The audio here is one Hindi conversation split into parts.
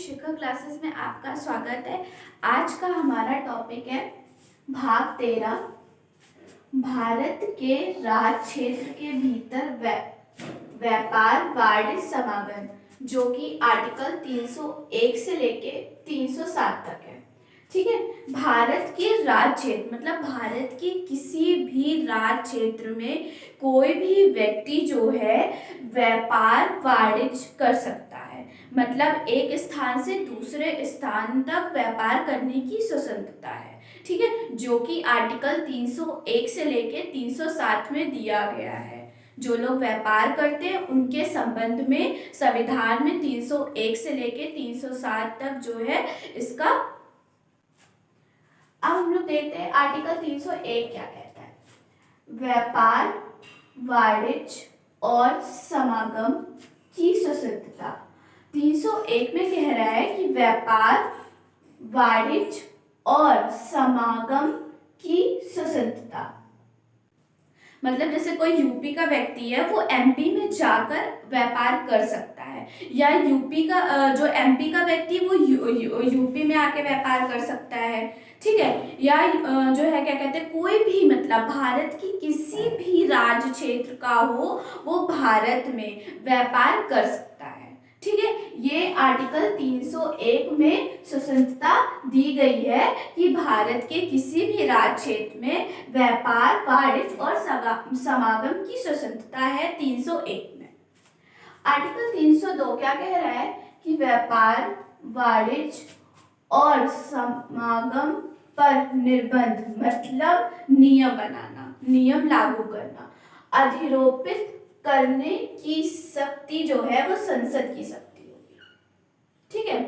शिखा क्लासेस में आपका स्वागत है। आज का हमारा टॉपिक है भाग 13, भारत के राज्य क्षेत्र के भीतर व्यापार वाणिज्य समागम, जो कि आर्टिकल 301 से लेके 307 तक है। ठीक है, भारत के राज्य क्षेत्र मतलब भारत के किसी भी राज्य क्षेत्र में कोई भी व्यक्ति जो है व्यापार वाणिज्य कर सकता है। मतलब एक स्थान से दूसरे स्थान तक व्यापार करने की स्वतंत्रता है। ठीक है, जो कि आर्टिकल 301 से लेके 307 में दिया गया है। जो लोग व्यापार करते हैं उनके संबंध में संविधान में 301 से लेके 307 तक जो है इसका। अब हम लोग देखते हैं आर्टिकल 301 क्या कहता है। व्यापार वाणिज्य और समागम की स्वतंत्रता 301 में कह रहा है कि व्यापार वाणिज्य और समागम की स्वतंत्रता मतलब जैसे कोई यूपी का व्यक्ति है वो एमपी में जाकर व्यापार कर सकता है, या यूपी का जो एमपी का व्यक्ति वो यूपी में आके व्यापार कर सकता है। ठीक है, या जो है क्या कहते हैं कोई भी मतलब भारत की किसी भी राज्य क्षेत्र का हो वो भारत में व्यापार कर सकता है। ठीक है, ये आर्टिकल 301 में स्वतंत्रता दी गई है कि भारत के किसी भी राज्य क्षेत्र में व्यापार वाणिज्य और समागम की स्वतंत्रता है 301 में। आर्टिकल 302 क्या कह रहा है कि व्यापार वाणिज्य और समागम पर निर्बंध मतलब नियम बनाना, नियम लागू करना, अधिरोपित करने की शक्ति जो है वो संसद की शक्ति होगी। ठीक है,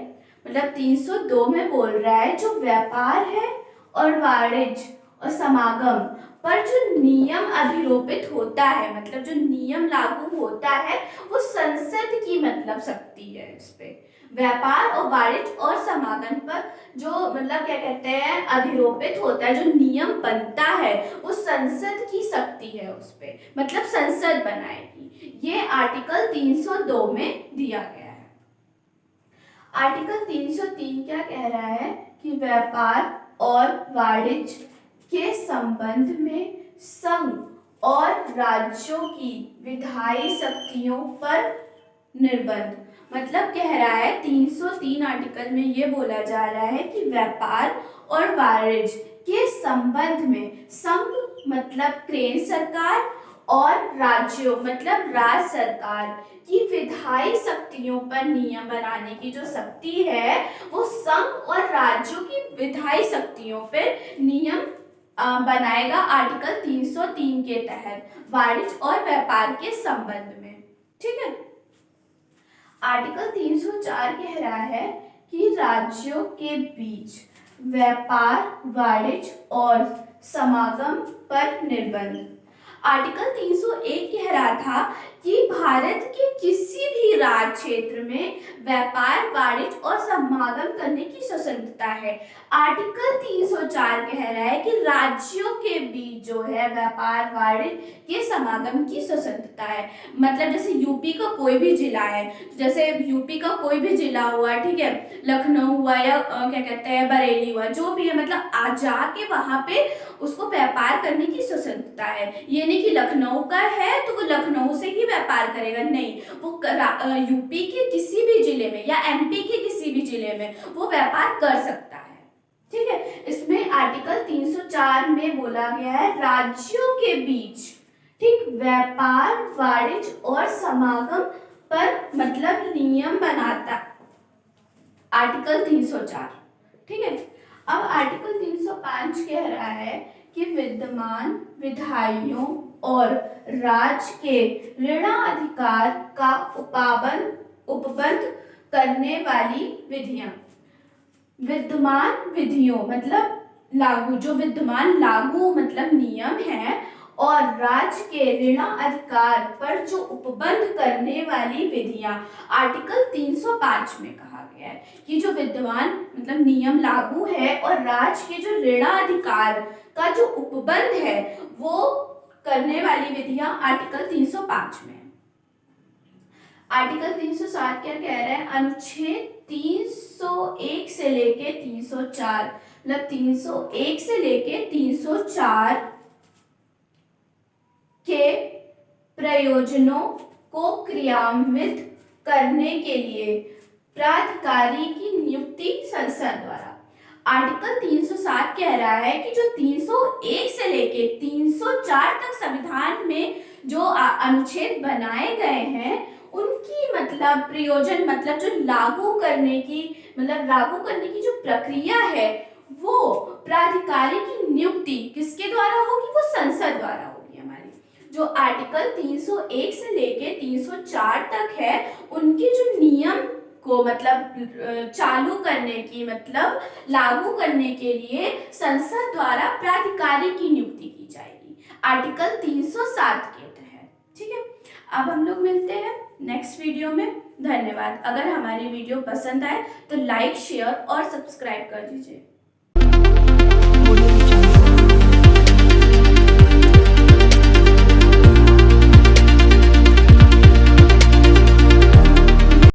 मतलब 302 में बोल रहा है जो व्यापार है और वाणिज्य और समागम पर जो नियम अधिरोपित होता है मतलब जो नियम लागू होता है वो संसद की मतलब शक्ति है। इस पे व्यापार और वाणिज्य और समागम पर जो मतलब क्या कहते हैं अधिरोपित होता है, जो नियम बनता है वो संसद की शक्ति है उस पे, मतलब संसद बनाएगी। ये आर्टिकल 302 में दिया गया है। आर्टिकल 303 क्या कह रहा है कि व्यापार और वाणिज्य के संबंध में संघ और राज्यों की विधायी शक्तियों पर निर्बंध मतलब कह रहा है 303 आर्टिकल में ये बोला जा रहा है कि व्यापार और वाणिज्य के संबंध में संघ मतलब केंद्र सरकार और राज्यों मतलब राज्य सरकार की विधायी शक्तियों पर नियम बनाने की जो शक्ति है वो संघ और राज्यों की विधायी शक्तियों पर नियम बनाएगा आर्टिकल 303 के तहत वाणिज्य और व्यापार के संबंध में। ठीक है, आर्टिकल 304 कह रहा है कि राज्यों के बीच व्यापार वाणिज्य और समागम पर निर्बंध। आर्टिकल 301 कह रहा था कि भारत के किसी भी राज्य क्षेत्र में व्यापार वाणिज्य और समागम करने की स्वतंत्रता है। आर्टिकल 304 कह रहा है कि राज्यों के बीच जो है व्यापार वाणिज्य के समागम की स्वतंत्रता है। मतलब जैसे यूपी का कोई भी जिला है, जैसे यूपी का कोई भी जिला हुआ, ठीक है, लखनऊ हुआ या क्या कहते हैं बरेली हुआ, जो भी है मतलब आ जाके वहां पे उसको व्यापार करने की स्वतंत्रता है। ये नहीं कि लखनऊ का है तो वो लखनऊ से ही व्यापार करेगा, नहीं, वो यूपी के किसी भी जिले में या एमपी के किसी भी जिले में वो व्यापार कर सकता है। ठीक है, इसमें आर्टिकल 304 में बोला गया है राज्यों के बीच ठीक व्यापार वाणिज्य और समागम पर मतलब नियम बनाता आर्टिकल 304। ठीक है, अब आर्टिकल 305 कह रहा है कि विद्यमान विधायियों और राज्य के ऋणाधिकार का उपबंध करने वाली विधियां। विद्यमान विधियों मतलब लागू, जो विद्यमान लागू मतलब नियम है और राज्य के ऋणाधिकार पर जो उपबंध करने वाली विधियां आर्टिकल 305 में कहा गया है कि जो विद्यमान मतलब नियम लागू है और राज्य के जो ऋणाधिकार का जो उपबंध है वो करने वाली विधियां आर्टिकल 305 में। आर्टिकल 307 क्या कह रहा है? अनुच्छेद 301 से लेके 304, मतलब 301 से लेके 304 के प्रयोजनों को क्रियान्वित करने के लिए प्राधिकारी की नियुक्ति संसद द्वारा। आर्टिकल 307 कह रहा है कि जो 301 से लेके 304 तक संविधान में जो अनुच्छेद बनाए गए हैं उनकी मतलब प्रयोजन, मतलब जो लागू करने की जो प्रक्रिया है वो प्राधिकारी की नियुक्ति किसके द्वारा होगी? वो संसद द्वारा होगी। हमारी जो आर्टिकल 301 से लेके 304 तक है उनके जो नियम को मतलब चालू करने की, मतलब लागू करने के लिए संसद द्वारा प्राधिकारी की नियुक्ति की जाएगी आर्टिकल 307 के तहत। ठीक है, अब हम लोग मिलते हैं नेक्स्ट वीडियो में। धन्यवाद। अगर हमारी वीडियो पसंद आए तो लाइक, शेयर और सब्सक्राइब कर दीजिए।